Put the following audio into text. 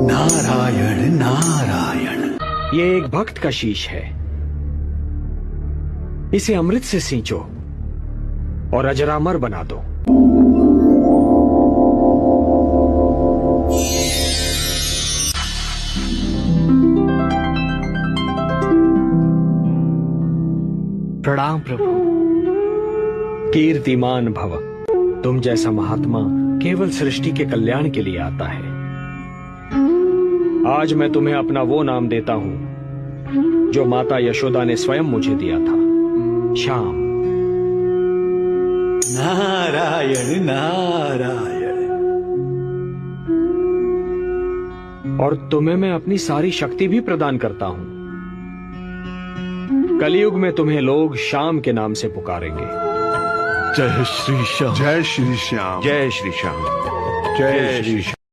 नारायण नारायण। ये एक भक्त का शीश है, इसे अमृत से सींचो और अजरामर बना दो। प्रणाम प्रभु। कीर्तिमान भव। तुम जैसा महात्मा केवल सृष्टि के कल्याण के लिए आता है। आज मैं तुम्हें अपना वो नाम देता हूं जो माता यशोदा ने स्वयं मुझे दिया था, श्याम। नारायण नारायण। और तुम्हें मैं अपनी सारी शक्ति भी प्रदान करता हूं। कलयुग में तुम्हें लोग श्याम के नाम से पुकारेंगे। जय श्री श्याम। जय श्री श्याम। जय श्री श्याम। जय श्री श्याम।